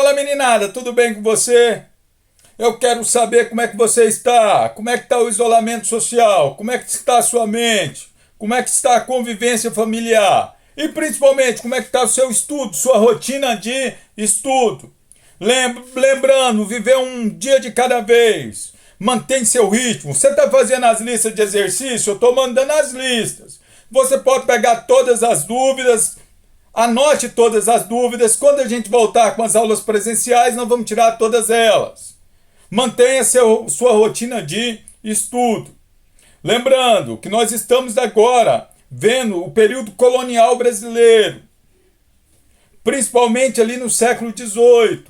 Fala meninada, tudo bem com você? Eu quero saber como é que você está, como é que está o isolamento social, como é que está a sua mente, como é que está a convivência familiar e principalmente como é que está o seu estudo, sua rotina de estudo. Lembrando, viver um dia de cada vez, mantém seu ritmo. Você está fazendo as listas de exercício? Eu estou mandando as listas. Você pode pegar todas as dúvidas. Anote todas as dúvidas. Quando a gente voltar com as aulas presenciais, nós vamos tirar todas elas. Mantenha sua rotina de estudo. Lembrando que nós estamos agora vendo o período colonial brasileiro, principalmente ali no século XVIII.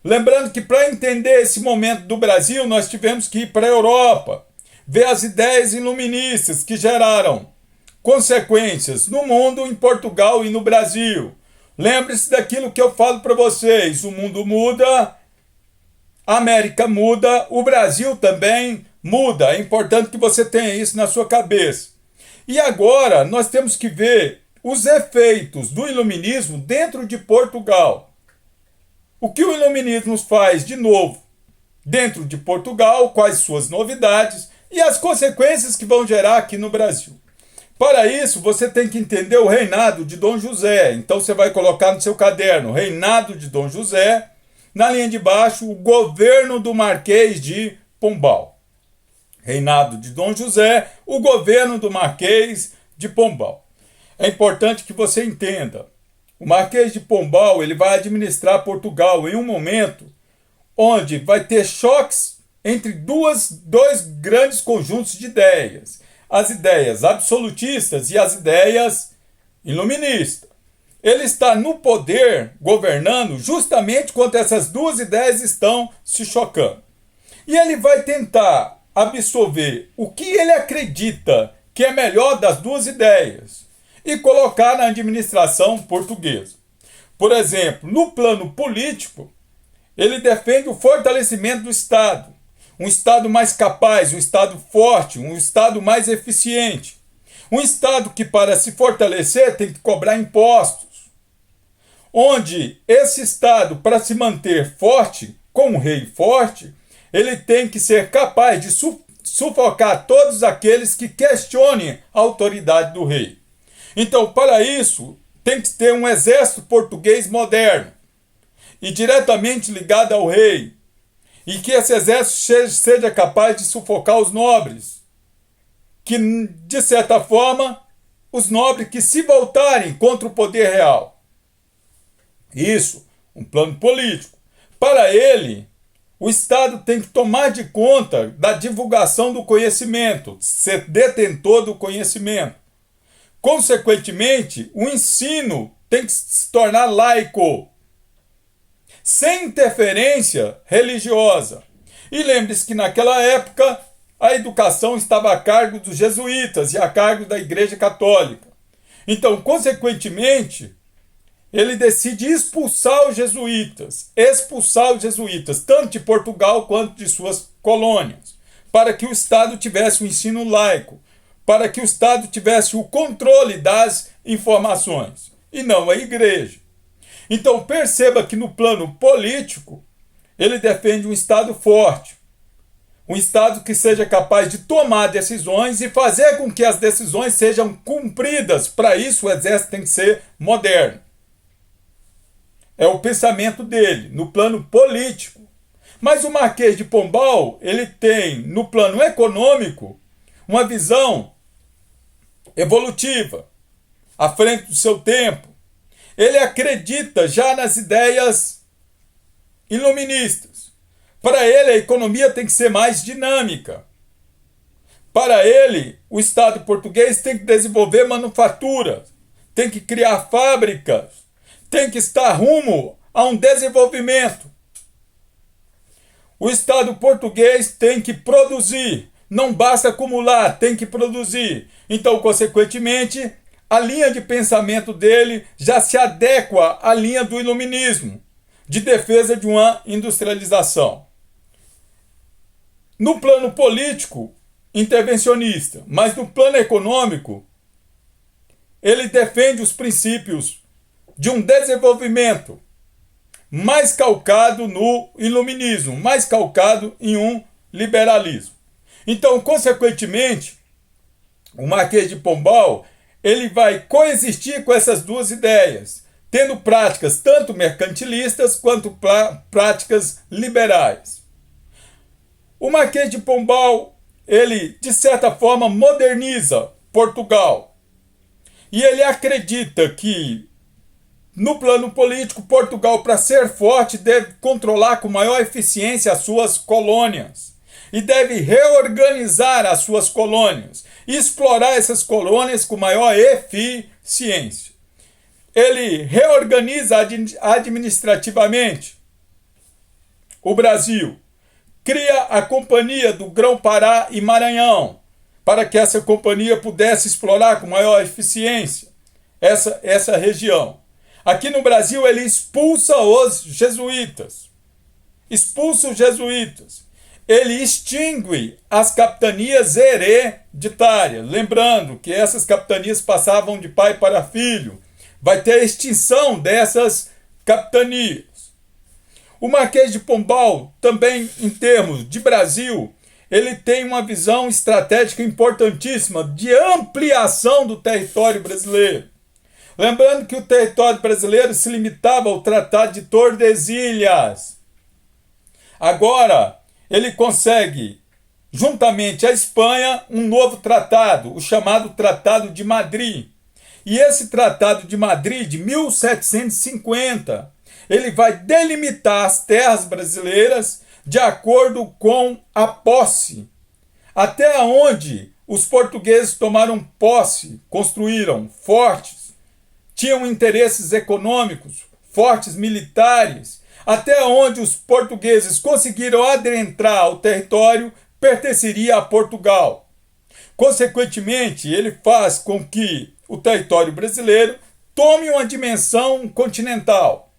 Lembrando que para entender esse momento do Brasil, nós tivemos que ir para a Europa, ver as ideias iluministas que geraram consequências no mundo, em Portugal e no Brasil. Lembre-se daquilo que eu falo para vocês: o mundo muda, a América muda, o Brasil também muda. É importante que você tenha isso na sua cabeça. E agora nós temos que ver os efeitos do iluminismo dentro de Portugal. O que o iluminismo faz de novo dentro de Portugal, quais suas novidades e as consequências que vão gerar aqui no Brasil. Para isso, você tem que entender o reinado de Dom José. Então você vai colocar no seu caderno reinado de Dom José, na linha de baixo, o governo do Marquês de Pombal. Reinado de Dom José, o governo do Marquês de Pombal. É importante que você entenda. O Marquês de Pombal ele vai administrar Portugal em um momento onde vai ter choques entre dois grandes conjuntos de ideias. As ideias absolutistas e as ideias iluministas. Ele está no poder, governando, justamente quando essas duas ideias estão se chocando. E ele vai tentar absorver o que ele acredita que é melhor das duas ideias e colocar na administração portuguesa. Por exemplo, no plano político, ele defende o fortalecimento do Estado. Um Estado mais capaz, um Estado forte, um Estado mais eficiente. Um Estado que, para se fortalecer, tem que cobrar impostos. Onde esse Estado, para se manter forte, com um rei forte, ele tem que ser capaz de sufocar todos aqueles que questionem a autoridade do rei. Então, para isso, tem que ter um exército português moderno e diretamente ligado ao rei, e que esse exército seja capaz de sufocar os nobres, que, de certa forma, os nobres que se voltarem contra o poder real. Isso, um plano político. Para ele, o Estado tem que tomar de conta da divulgação do conhecimento, ser detentor do conhecimento. Consequentemente, o ensino tem que se tornar laico, sem interferência religiosa. E lembre-se que naquela época a educação estava a cargo dos jesuítas e a cargo da Igreja Católica. Então, consequentemente, ele decide expulsar os jesuítas, tanto de Portugal quanto de suas colônias, para que o Estado tivesse um ensino laico, para que o Estado tivesse o controle das informações, e não a Igreja. Então perceba que no plano político, ele defende um Estado forte, um Estado que seja capaz de tomar decisões e fazer com que as decisões sejam cumpridas. Para isso o exército tem que ser moderno. É o pensamento dele, no plano político. Mas o Marquês de Pombal, ele tem, no plano econômico, uma visão evolutiva, à frente do seu tempo. Ele acredita já nas ideias iluministas. Para ele, a economia tem que ser mais dinâmica. Para ele, o Estado português tem que desenvolver manufatura, tem que criar fábricas, tem que estar rumo a um desenvolvimento. O Estado português tem que produzir, não basta acumular, tem que produzir. Então, consequentemente, a linha de pensamento dele já se adequa à linha do iluminismo, de defesa de uma industrialização. No plano político, intervencionista, mas no plano econômico, ele defende os princípios de um desenvolvimento mais calcado no iluminismo, mais calcado em um liberalismo. Então, consequentemente, o Marquês de Pombal ele vai coexistir com essas duas ideias, tendo práticas tanto mercantilistas quanto práticas liberais. O Marquês de Pombal, ele, de certa forma, moderniza Portugal. E ele acredita que, no plano político, Portugal, para ser forte, deve controlar com maior eficiência as suas colônias. E deve reorganizar as suas colônias. E explorar essas colônias com maior eficiência. Ele reorganiza administrativamente o Brasil. Cria a Companhia do Grão-Pará e Maranhão, para que essa companhia pudesse explorar com maior eficiência essa região. Aqui no Brasil ele expulsa os jesuítas. Ele extingue as capitanias hereditárias. Lembrando que essas capitanias passavam de pai para filho. Vai ter a extinção dessas capitanias. O Marquês de Pombal, também em termos de Brasil, ele tem uma visão estratégica importantíssima de ampliação do território brasileiro. Lembrando que o território brasileiro se limitava ao Tratado de Tordesilhas. Agora, ele consegue, juntamente à Espanha, um novo tratado, o chamado Tratado de Madrid. E esse Tratado de Madrid, de 1750, ele vai delimitar as terras brasileiras de acordo com a posse. Até onde os portugueses tomaram posse, construíram fortes, tinham interesses econômicos, fortes militares, até onde os portugueses conseguiram adentrar o território, pertenceria a Portugal. Consequentemente, ele faz com que o território brasileiro tome uma dimensão continental,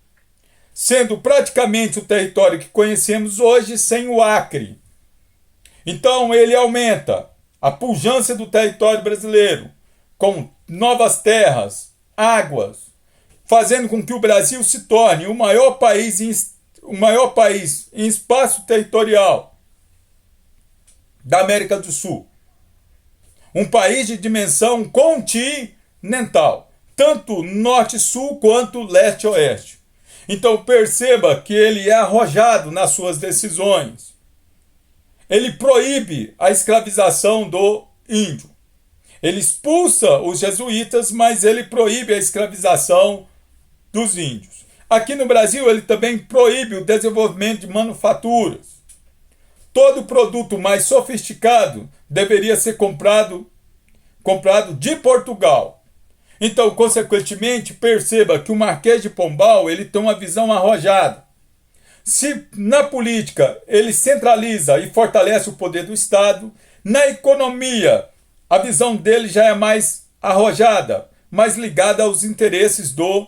sendo praticamente o território que conhecemos hoje sem o Acre. Então ele aumenta a pujança do território brasileiro com novas terras, águas, fazendo com que o Brasil se torne o maior país em espaço territorial da América do Sul. Um país de dimensão continental, tanto norte-sul quanto leste-oeste. Então perceba que ele é arrojado nas suas decisões. Ele proíbe a escravização do índio. Ele expulsa os jesuítas, mas ele proíbe a escravização dos índios. Aqui no Brasil ele também proíbe o desenvolvimento de manufaturas. Todo produto mais sofisticado deveria ser comprado de Portugal. Então, consequentemente, perceba que o Marquês de Pombal ele tem uma visão arrojada. Se na política ele centraliza e fortalece o poder do Estado, na economia a visão dele já é mais arrojada, mais ligada aos interesses do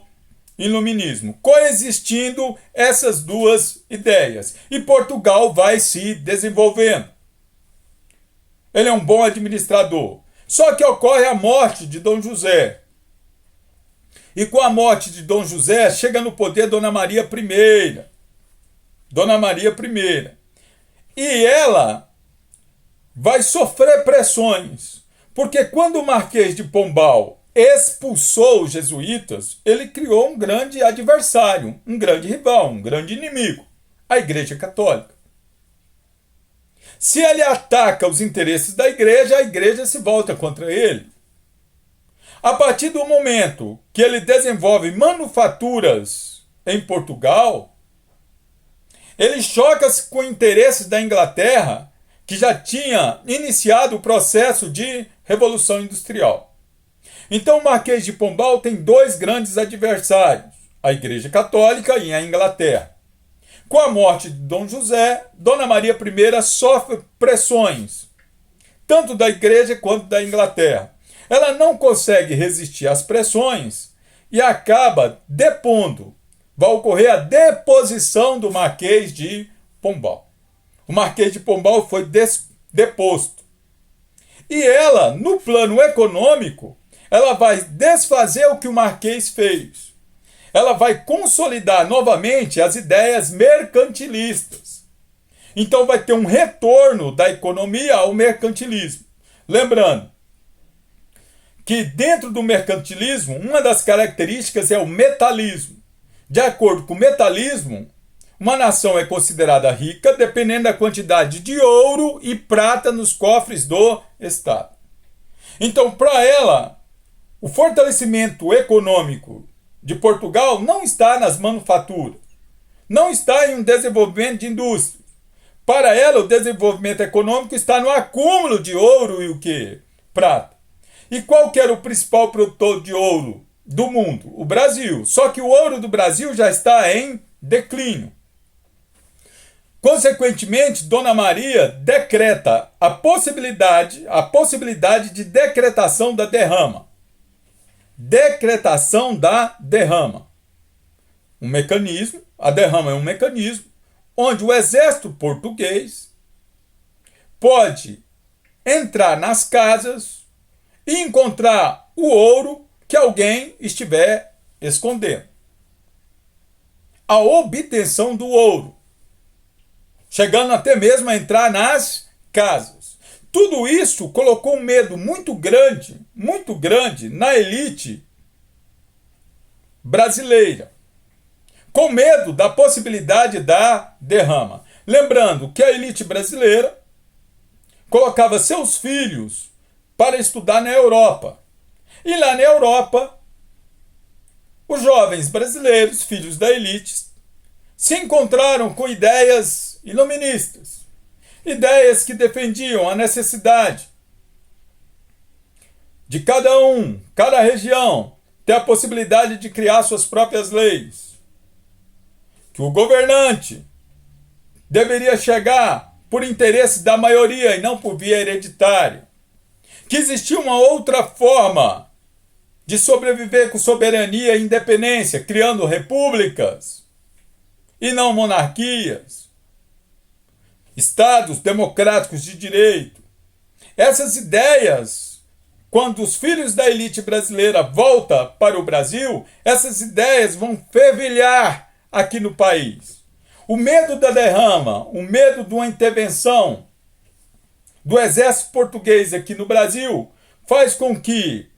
iluminismo, coexistindo essas duas ideias. E Portugal vai se desenvolvendo. Ele é um bom administrador. Só que ocorre a morte de Dom José. E com a morte de Dom José, chega no poder Dona Maria I. E ela vai sofrer pressões, porque quando o Marquês de Pombal expulsou os jesuítas, ele criou um grande adversário, um grande rival, um grande inimigo, a Igreja Católica. Se ele ataca os interesses da igreja, a igreja se volta contra ele. A partir do momento que ele desenvolve manufaturas em Portugal, ele choca-se com interesses da Inglaterra, que já tinha iniciado o processo de Revolução Industrial. Então o Marquês de Pombal tem dois grandes adversários, a Igreja Católica e a Inglaterra. Com a morte de Dom José, Dona Maria I sofre pressões, tanto da Igreja quanto da Inglaterra. Ela não consegue resistir às pressões e acaba depondo. Vai ocorrer a deposição do Marquês de Pombal. O Marquês de Pombal foi deposto. E ela, no plano econômico, ela vai desfazer o que o Marquês fez. ela vai consolidar novamente as ideias mercantilistas. Então vai ter um retorno da economia ao mercantilismo. Lembrando que dentro do mercantilismo, uma das características é o metalismo. De acordo com o metalismo, uma nação é considerada rica dependendo da quantidade de ouro e prata nos cofres do Estado. Então, para ela, o fortalecimento econômico de Portugal não está nas manufaturas, não está em um desenvolvimento de indústria. Para ela, o desenvolvimento econômico está no acúmulo de ouro e o quê? Prata. E qual que era o principal produtor de ouro do mundo? O Brasil. Só que o ouro do Brasil já está em declínio. Consequentemente, Dona Maria decreta a possibilidade de decretação da derrama. Decretação da derrama. Um mecanismo, a derrama é um mecanismo onde o exército português pode entrar nas casas e encontrar o ouro que alguém estiver escondendo. A obtenção do ouro, chegando até mesmo a entrar nas casas. Tudo isso colocou um medo muito grande na elite brasileira, com medo da possibilidade da derrama. Lembrando que a elite brasileira colocava seus filhos para estudar na Europa. E lá na Europa, os jovens brasileiros, filhos da elite, se encontraram com ideias iluministas, ideias que defendiam a necessidade de cada região, ter a possibilidade de criar suas próprias leis, que o governante deveria chegar por interesse da maioria e não por via hereditária, que existia uma outra forma de sobreviver com soberania e independência, criando repúblicas e não monarquias, estados democráticos de direito. Essas ideias, quando os filhos da elite brasileira voltam para o Brasil, essas ideias vão fervilhar aqui no país. O medo da derrama, o medo de uma intervenção do exército português aqui no Brasil, faz com que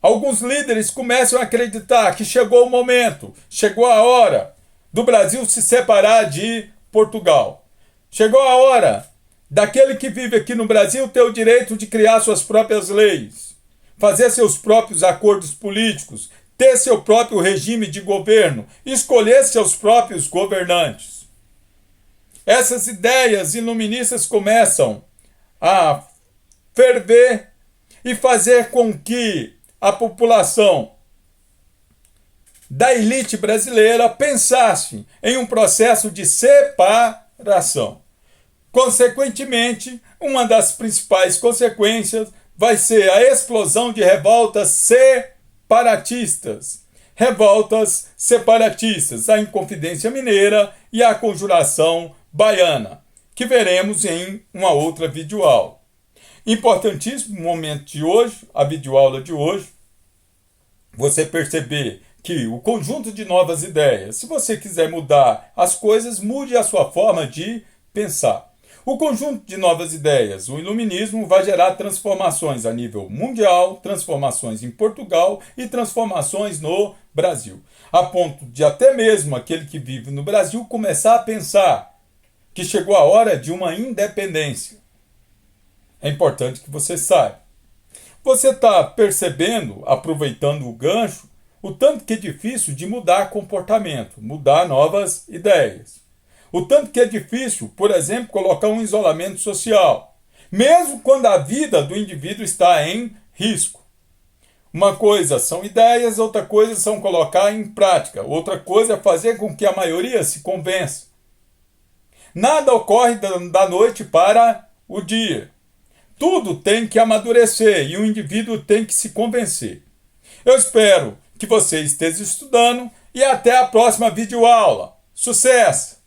alguns líderes comecem a acreditar que chegou o momento, chegou a hora do Brasil se separar de Portugal. Chegou a hora daquele que vive aqui no Brasil ter o direito de criar suas próprias leis, fazer seus próprios acordos políticos, ter seu próprio regime de governo, escolher seus próprios governantes. Essas ideias iluministas começam a ferver e fazer com que a população da elite brasileira pensasse em um processo de separação. Consequentemente, uma das principais consequências vai ser a explosão de revoltas separatistas, a Inconfidência Mineira e a Conjuração Baiana, que veremos em uma outra videoaula. Importantíssimo momento de hoje, a videoaula de hoje, você perceber que o conjunto de novas ideias, se você quiser mudar as coisas, mude a sua forma de pensar. O conjunto de novas ideias, o iluminismo, vai gerar transformações a nível mundial, transformações em Portugal e transformações no Brasil, a ponto de até mesmo aquele que vive no Brasil começar a pensar que chegou a hora de uma independência. É importante que você saiba. Você está percebendo, aproveitando o gancho, o tanto que é difícil de mudar comportamento, mudar novas ideias. O tanto que é difícil, por exemplo, colocar um isolamento social, mesmo quando a vida do indivíduo está em risco. Uma coisa são ideias, outra coisa são colocar em prática, outra coisa é fazer com que a maioria se convença. Nada ocorre da noite para o dia. Tudo tem que amadurecer e o indivíduo tem que se convencer. Eu espero que você esteja estudando e até a próxima videoaula. Sucesso!